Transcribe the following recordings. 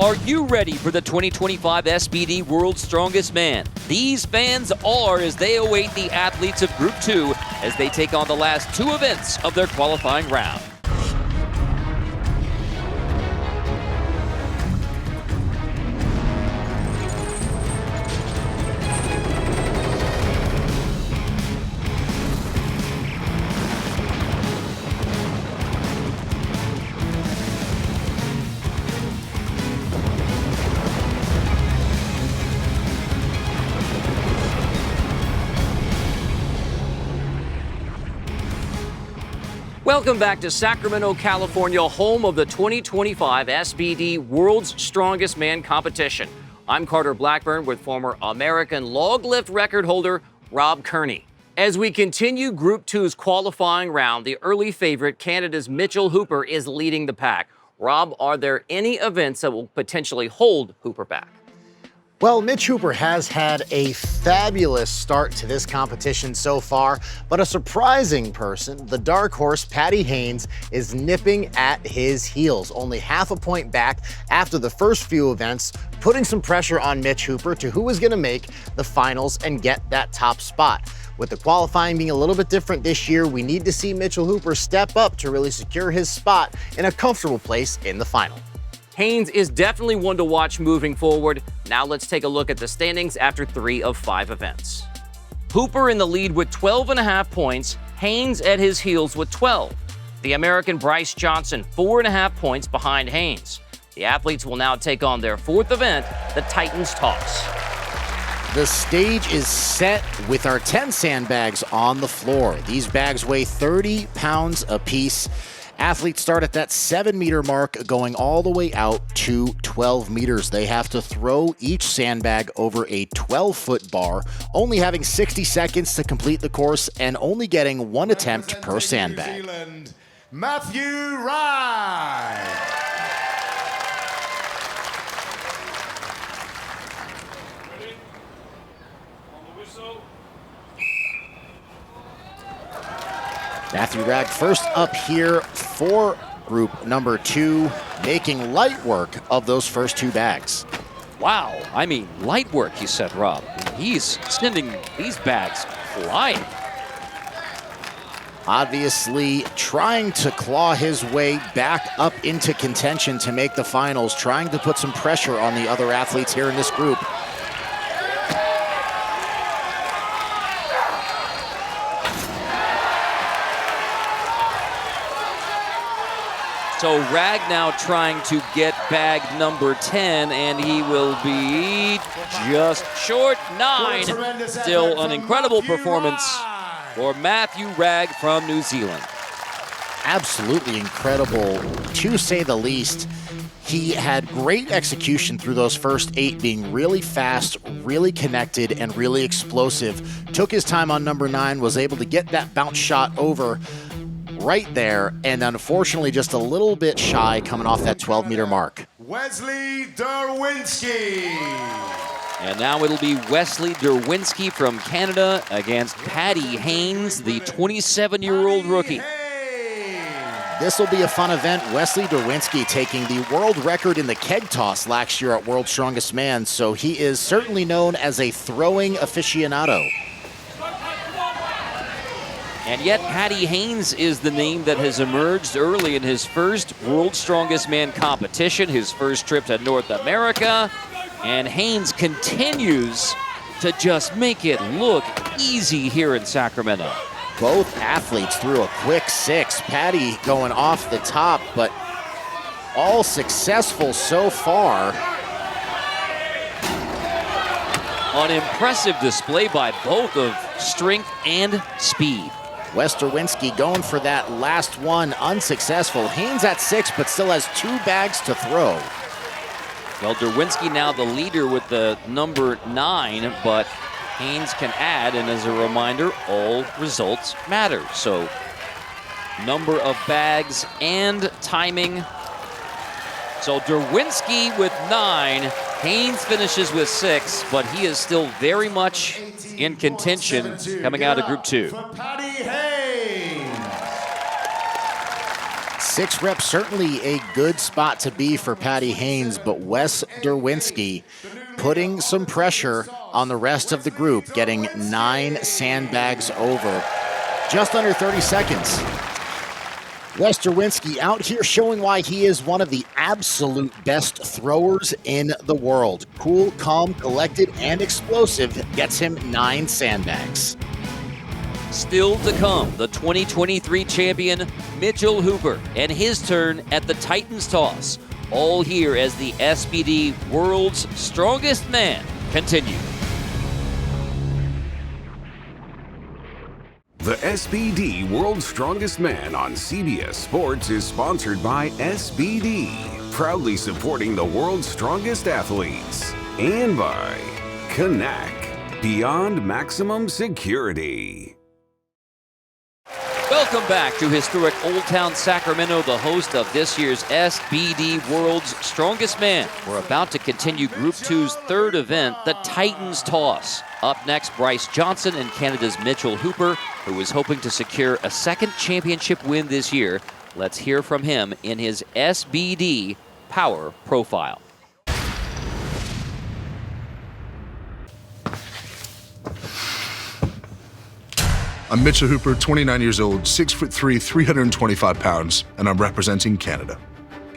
Are you ready for the 2025 SBD World's Strongest Man? These fans are, as they await the athletes of Group 2 as they take on the last two events of their qualifying round. Welcome back to Sacramento, California, home of the 2025 SBD World's Strongest Man competition. I'm Carter Blackburn with former American log lift record holder Rob Kearney. As we continue Group 2's qualifying round, the early favorite, Canada's Mitchell Hooper, is leading the pack. Rob, are there any events that will potentially hold Hooper back? Well, Mitch Hooper has had a fabulous start to this competition so far, but a surprising person, the dark horse Patty Haynes, is nipping at his heels, only half a point back after the first few events, putting some pressure on Mitch Hooper to who is going to make the finals and get that top spot. With the qualifying being a little bit different this year, we need to see Mitchell Hooper step up to really secure his spot in a comfortable place in the final. Haynes is definitely one to watch moving forward. Now let's take a look at the standings after 3 of 5 events. Hooper in the lead with 12.5 points, Haynes at his heels with 12. The American Bryce Johnson 4.5 points behind Haynes. The athletes will now take on their 4th event, the Titans Toss. The stage is set with our 10 sandbags on the floor. These bags weigh 30 pounds apiece. Athletes start at that 7-meter mark, going all the way out to 12 meters. They have to throw each sandbag over a 12-foot bar, only having 60 seconds to complete the course and only getting one attempt per sandbag. New Zealand, Matthew Wright. Matthew Ragg first up here for group number 2, making light work of those first 2 bags. Wow, I mean light work, he said, Rob. He's sending these bags flying. Obviously trying to claw his way back up into contention to make the finals, trying to put some pressure on the other athletes here in this group. So Ragg now trying to get bag number 10, and he will be just short 9. Still an incredible performance for Matthew Ragg from New Zealand. Absolutely incredible, to say the least. He had great execution through those first 8, being really fast, really connected, and really explosive. Took his time on number 9, was able to get that bounce shot over right there, and unfortunately just a little bit shy coming off that 12-meter mark. Wesley Derwinski. And now it'll be Wesley Derwinski from Canada against Patty Haynes, the 27-year-old rookie. This will be a fun event. Wesley Derwinski taking the world record in the keg toss last year at World's Strongest Man, so he is certainly known as a throwing aficionado. And yet Patty Haynes is the name that has emerged early in his first World's Strongest Man competition, his first trip to North America. And Haynes continues to just make it look easy here in Sacramento. Both athletes threw a quick 6. Patty going off the top, but all successful so far. An impressive display by both of strength and speed. Wes Derwinski going for that last one, unsuccessful. Haynes at 6, but still has 2 bags to throw. Well, Derwinski now the leader with the number 9, but Haynes can add, and as a reminder, all results matter. So, number of bags and timing. So Derwinski with 9, Haynes finishes with 6, but he is still very much in contention coming out of Group 2. 6 reps, certainly a good spot to be for Patty Haynes, but Wes Derwinski putting some pressure on the rest of the group, getting 9 sandbags over. Just under 30 seconds. Wes Derwinski out here showing why he is one of the absolute best throwers in the world. Cool, calm, collected, and explosive gets him 9 sandbags. Still to come, the 2023 champion, Mitchell Hooper, and his turn at the Titans toss. All here as the SBD World's Strongest Man continue. The SBD World's Strongest Man on CBS Sports is sponsored by SBD, proudly supporting the world's strongest athletes, and by Connect, beyond maximum security. Welcome back to historic Old Town Sacramento, the host of this year's SBD World's Strongest Man. We're about to continue Group 2's third event, the Titans Toss. Up next, Bryce Johnson and Canada's Mitchell Hooper, who is hoping to secure a second championship win this year. Let's hear from him in his SBD Power Profile. I'm Mitchell Hooper, 29 years old, 6'3", 325 pounds, and I'm representing Canada.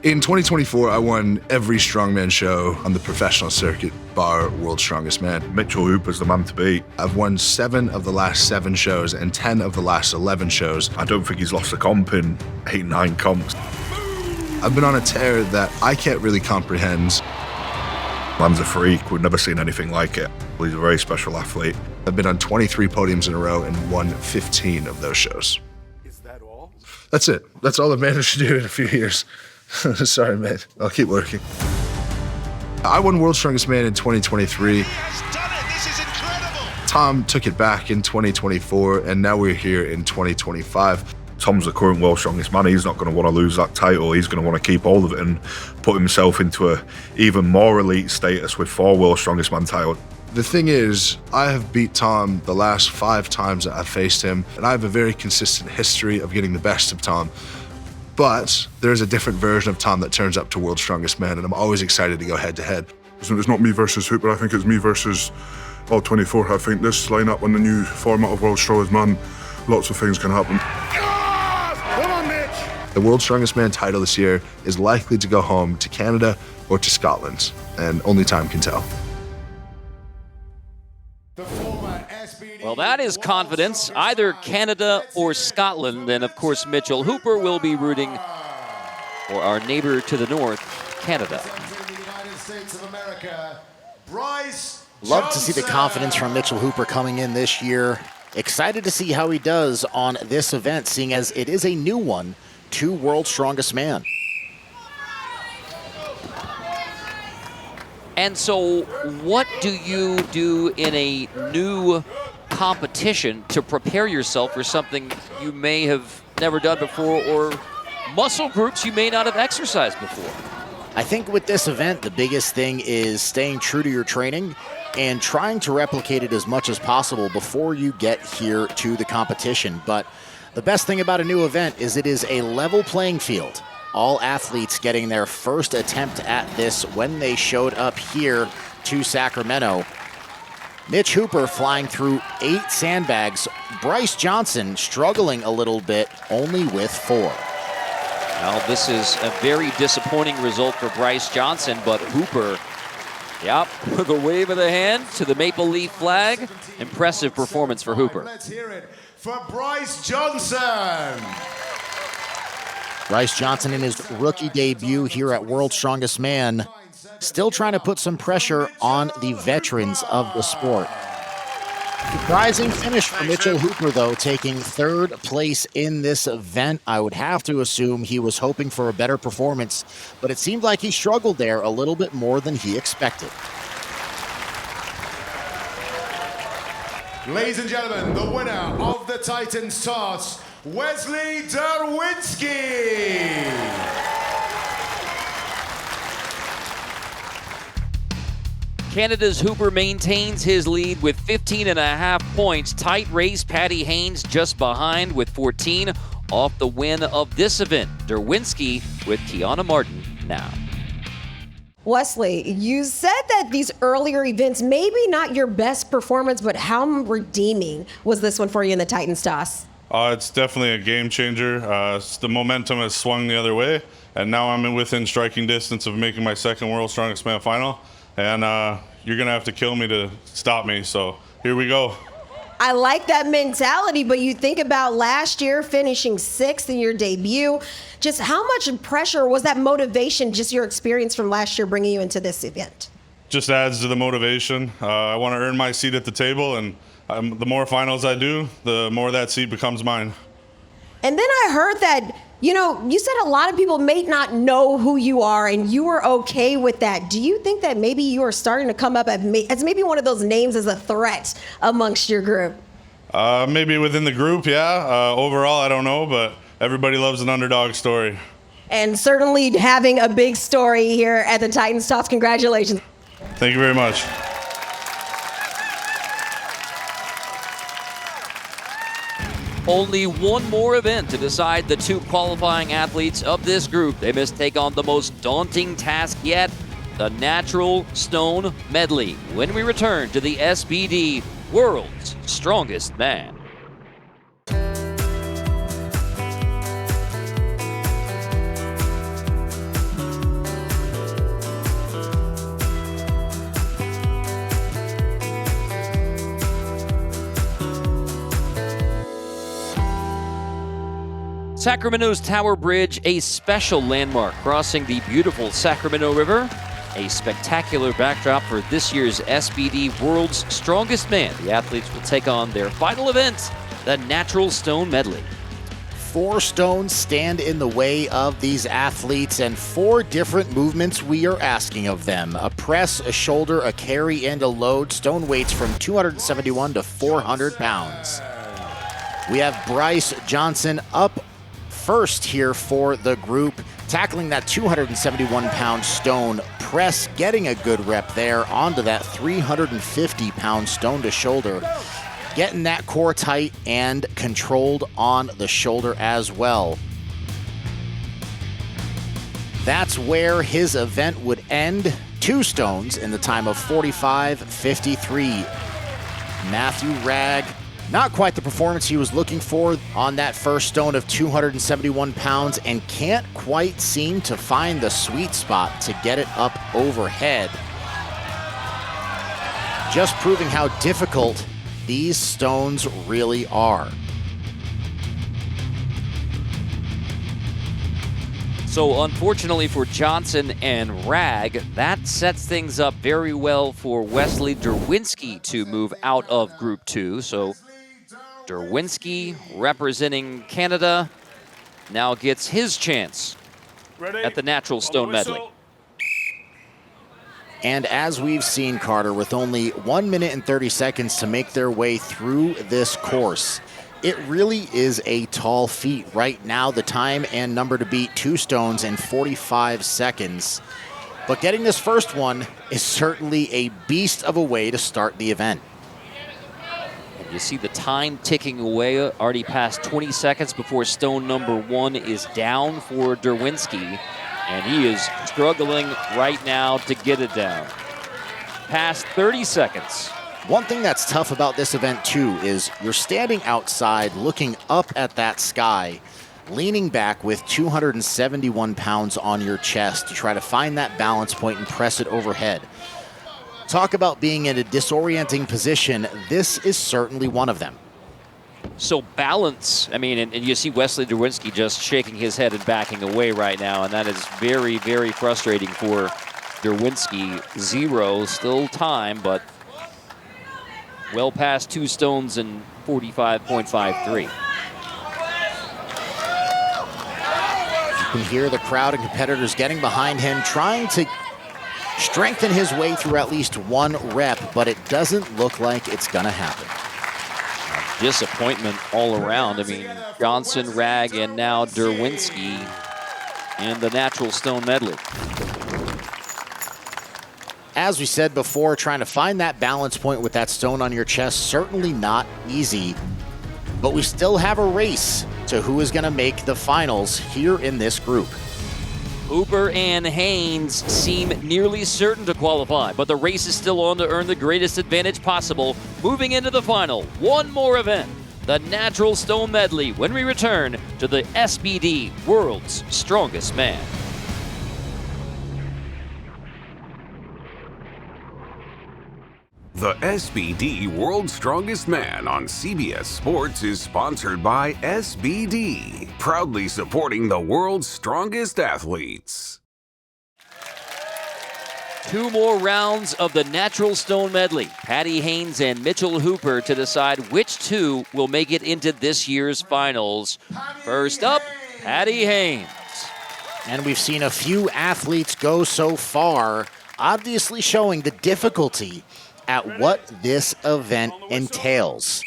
In 2024, I won every strongman show on the professional circuit, bar World's Strongest Man. Mitchell Hooper's the man to beat. I've won 7 of the last 7 shows and 10 of the last 11 shows. I don't think he's lost a comp in 8-9 comps. I've been on a tear that I can't really comprehend. Man's a freak. We've never seen anything like it. He's a very special athlete. I've been on 23 podiums in a row and won 15 of those shows. Is that all? That's it. That's all I've managed to do in a few years. Sorry, man. I'll keep working. I won World's Strongest Man in 2023. He has done it. This is incredible. Tom took it back in 2024, and now we're here in 2025. Tom's the current world's strongest man. He's not going to want to lose that title. He's going to want to keep hold of it and put himself into a even more elite status with 4 world's strongest man titles. The thing is, I have beat Tom the last 5 times that I've faced him, and I have a very consistent history of getting the best of Tom. But there's a different version of Tom that turns up to World's Strongest Man, and I'm always excited to go head-to-head. It's not me versus Hooper, I think it's me versus all 24. I think this lineup on the new format of World's Strongest Man, lots of things can happen. Come on, Mitch. The World's Strongest Man title this year is likely to go home to Canada or to Scotland, and only time can tell. The former SBD Well, that is confidence. Either Canada or Scotland. And, of course, Mitchell Hooper will be rooting for our neighbor to the north, Canada. representing the United States of America, Bryce Love to see the Johnson. confidence from Mitchell Hooper coming in this year. Excited to see how he does on this event, seeing as it is a new one to World's Strongest Man. And so what do you do in a new competition to prepare yourself for something you may have never done before, or muscle groups you may not have exercised before? I think with this event, the biggest thing is staying true to your training and trying to replicate it as much as possible before you get here to the competition. But the best thing about a new event is it is a level playing field. All athletes getting their first attempt at this when they showed up here to Sacramento. Mitch Hooper flying through 8 sandbags. Bryce Johnson struggling a little bit, only with 4. Well, this is a very disappointing result for Bryce Johnson, but Hooper, yep, with a wave of the hand to the Maple Leaf flag. Impressive performance for Hooper. Let's hear it for Bryce Johnson. Bryce Johnson in his rookie debut here at World's Strongest Man, still trying to put some pressure on the veterans of the sport. Surprising finish for Mitchell Hooper, though, taking 3rd place in this event. I would have to assume he was hoping for a better performance, but it seemed like he struggled there a little bit more than he expected. Ladies and gentlemen, the winner of the Titans toss, Wesley Derwinski. Canada's Hooper maintains his lead with 15.5 points. Tight race, Patty Haynes just behind with 14. off the win of this event. Derwinski with Kiana Martin now. Wesley, you said that these earlier events, maybe not your best performance, but how redeeming was this one for you in the Titans toss? It's definitely a game changer. The momentum has swung the other way, and now I'm within striking distance of making my second World's Strongest Man final, and you're going to have to kill me to stop me, so here we go. I like that mentality, but you think about last year finishing 6th in your debut. Just how much pressure was that motivation, just your experience from last year bringing you into this event? Just adds to the motivation. I want to earn my seat at the table, and the more finals I do, the more that seat becomes mine. And then I heard that, you said a lot of people may not know who you are, and you were okay with that. Do you think that maybe you are starting to come up as maybe one of those names as a threat amongst your group? Maybe within the group, yeah. Overall, I don't know, but everybody loves an underdog story. And certainly having a big story here at the Titans Toss. Congratulations. Thank you very much. Only one more event to decide the 2 qualifying athletes of this group. They must take on the most daunting task yet, the natural stone medley, when we return to the SBD World's Strongest Man. Sacramento's Tower Bridge, a special landmark crossing the beautiful Sacramento River. A spectacular backdrop for this year's SBD World's Strongest Man. The athletes will take on their final event, the Natural Stone Medley. 4 stones stand in the way of these athletes, and 4 different movements we are asking of them. A press, a shoulder, a carry, and a load. Stone weights from 271 to 400 pounds. We have Bryce Johnson up first here for the group, tackling that 271-pound stone press, getting a good rep there onto that 350-pound stone to shoulder, getting that core tight and controlled on the shoulder as well. That's where his event would end. 2 stones in the time of 45:53. Matthew Ragg, not quite the performance he was looking for on that first stone of 271 pounds, and can't quite seem to find the sweet spot to get it up overhead. Just proving how difficult these stones really are. So unfortunately for Johnson and Ragg, that sets things up very well for Wesley Derwinski to move out of Group 2. So Derwinski, representing Canada, now gets his chance at the Natural Stone Medley. And as we've seen, Carter, with only 1 minute and 30 seconds to make their way through this course, it really is a tall feat. Right now, the time and number to beat, 2 stones in 45 seconds. But getting this first one is certainly a beast of a way to start the event. And you see the time ticking away, already past 20 seconds before stone number 1 is down for Derwinski. And he is struggling right now to get it down. Past 30 seconds. One thing that's tough about this event too is you're standing outside looking up at that sky, leaning back with 271 pounds on your chest to try to find that balance point and press it overhead. Talk about being in a disorienting position. This is certainly one of them. So balance, I mean, and you see Wesley Derwinski just shaking his head and backing away right now, and that is very, very frustrating for Derwinski. 0, still time, but well past 2 stones and 45.53. You can hear the crowd and competitors getting behind him, trying to strengthen his way through at least 1 rep, but it doesn't look like it's gonna happen. Disappointment all around. I mean, Johnson, Ragg, and now Derwinski in the Natural Stone Medley. As we said before, trying to find that balance point with that stone on your chest, certainly not easy, but we still have a race to who is going to make the finals here in this group. Hooper and Haynes seem nearly certain to qualify, but the race is still on to earn the greatest advantage possible. Moving into the final, one more event, the Natural Stone Medley, when we return to the SBD World's Strongest Man. The SBD World's Strongest Man on CBS Sports is sponsored by SBD, proudly supporting the world's strongest athletes. Two more rounds of the Natural Stone Medley. Patty Haynes and Mitchell Hooper to decide which two will make it into this year's finals. First up, Patty Haynes. And we've seen a few athletes go so far, obviously showing the difficulty at what this event entails.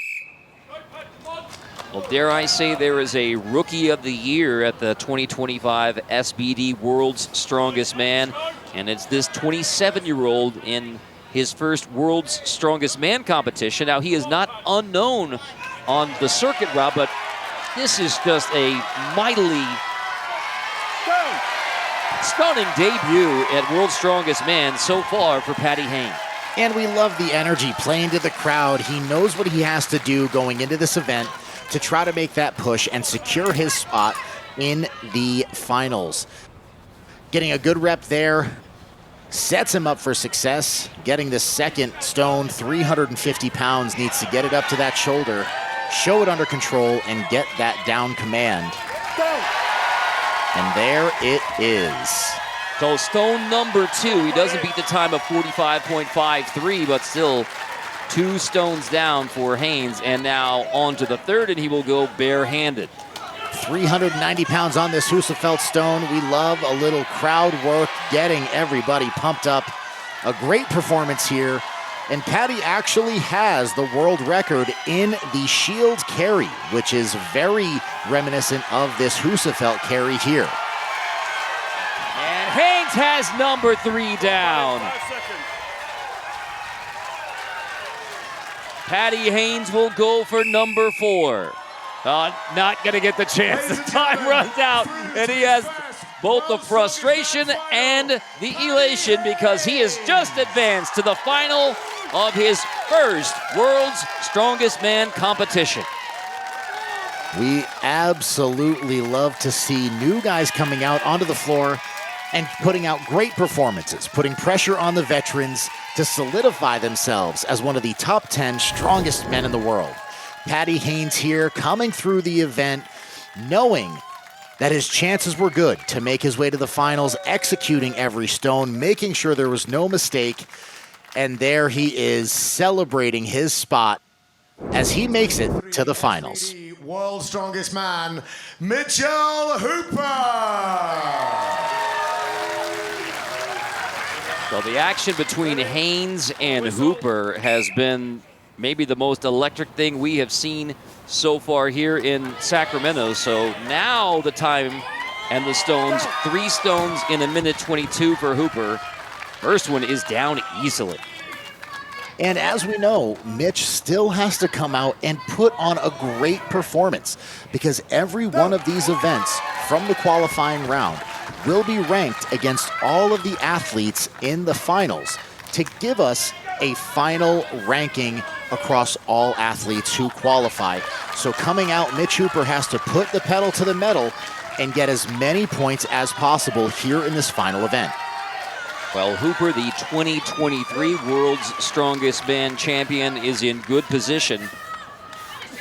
Well, dare I say there is a Rookie of the Year at the 2025 SBD World's Strongest Man, and it's this 27-year-old in his first World's Strongest Man competition. Now, he is not unknown on the circuit route, but this is just a mightily stunning debut at World's Strongest Man so far for Patty Haynes. And we love the energy playing to the crowd. He knows what he has to do going into this event to try to make that push and secure his spot in the finals. Getting a good rep there sets him up for success. Getting the second stone, 350 pounds, needs to get it up to that shoulder, show it under control, and get that down command. And there it is. So stone number 2, he doesn't beat the time of 45.53, but still 2 stones down for Haynes. And now on to the third, and he will go barehanded. 390 pounds on this Husafeld stone. We love a little crowd work, getting everybody pumped up. A great performance here. And Patty actually has the world record in the shield carry, which is very reminiscent of this Husafeld carry here. Haynes has number 3 down. Patty Haynes will go for number 4. Not going to get the chance. The time runs out, and he has both the frustration and the elation because he has just advanced to the final of his first World's Strongest Man competition. We absolutely love to see new guys coming out onto the floor and putting out great performances, putting pressure on the veterans to solidify themselves as one of the top 10 strongest men in the world. Patty Haynes here coming through the event, knowing that his chances were good to make his way to the finals, executing every stone, making sure there was no mistake. And there he is celebrating his spot as he makes it to the finals. World's Strongest Man, Mitchell Hooper. So the action between Haynes and Hooper has been maybe the most electric thing we have seen so far here in Sacramento. So now the time and the stones, 3 stones in 1:22 for Hooper. First one is down easily. And as we know, Mitch still has to come out and put on a great performance because every one of these events from the qualifying round will be ranked against all of the athletes in the finals to give us a final ranking across all athletes who qualify. So coming out, Mitch Hooper has to put the pedal to the metal and get as many points as possible here in this final event. Well, Hooper, the 2023 World's Strongest Man champion, is in good position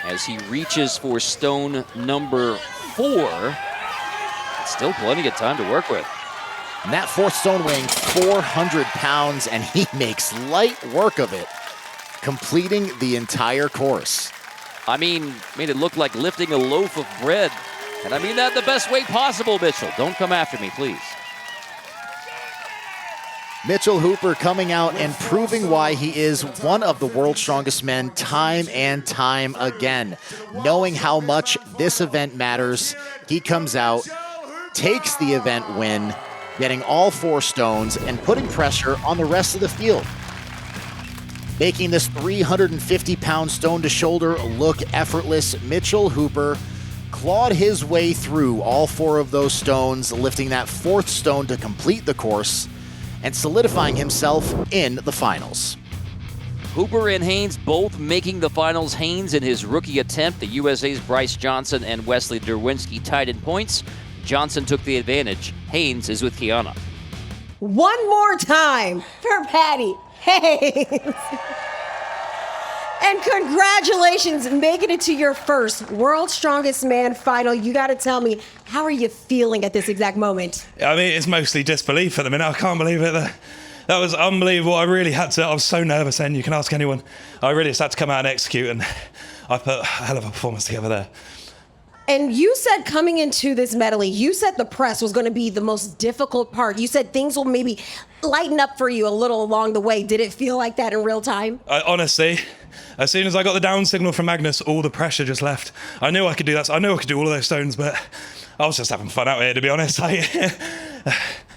as he reaches for stone number 4. Still plenty of time to work with. And that 4th stone weighing 400 pounds, and he makes light work of it, completing the entire course. I mean, made it look like lifting a loaf of bread. And I mean that the best way possible, Mitchell. Don't come after me, please. Mitchell Hooper coming out and proving why he is one of the world's strongest men time and time again. Knowing how much this event matters, he comes out, takes the event win, getting all 4 stones and putting pressure on the rest of the field. Making this 350-pound stone to shoulder look effortless, Mitchell Hooper clawed his way through all 4 of those stones, lifting that 4th stone to complete the course and solidifying himself in the finals. Hooper and Haynes both making the finals. Haynes in his rookie attempt. The USA's Bryce Johnson and Wesley Derwinski tied in points. Johnson took the advantage. Haynes is with Kiana. One more time for Patty Haynes. And congratulations, making it to your first World's Strongest Man final. You got to tell me, how are you feeling at this exact moment? I mean, it's mostly disbelief at the minute. I can't believe it. That was unbelievable. I was so nervous, and you can ask anyone. I really just had to come out and execute, and I put a hell of a performance together there. And you said coming into this medley, you said the press was going to be the most difficult part. You said things will maybe lighten up for you a little along the way. Did it feel like that in real time? Honestly, as soon as I got the down signal from Magnus, all the pressure just left. I knew I could do that. I knew I could do all of those stones, but I was just having fun out here, to be honest.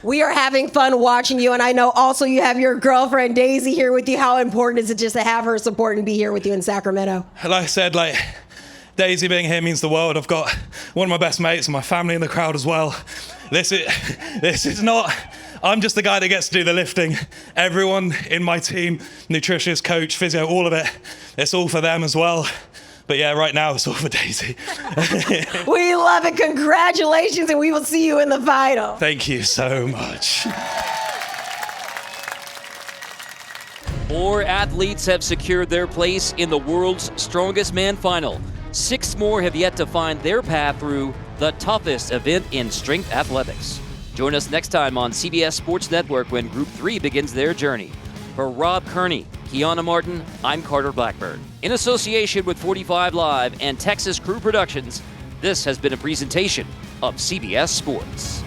We are having fun watching you, and I know also you have your girlfriend Daisy here with you. How important is it just to have her support and be here with you in Sacramento? Like I said, Daisy being here means the world. I've got one of my best mates and my family in the crowd as well. This is not, I'm just the guy that gets to do the lifting. Everyone in my team, nutritionist, coach, physio, all of it, it's all for them as well. But yeah, right now it's all for Daisy. We love it. Congratulations, and we will see you in the final. Thank you so much. 4 athletes have secured their place in the World's Strongest Man final. 6 more have yet to find their path through the toughest event in strength athletics. Join us next time on CBS Sports Network when Group 3 begins their journey. For Rob Kearney, Kiana Martin, I'm Carter Blackburn. In association with 45 Live and Texas Crew Productions, this has been a presentation of CBS Sports.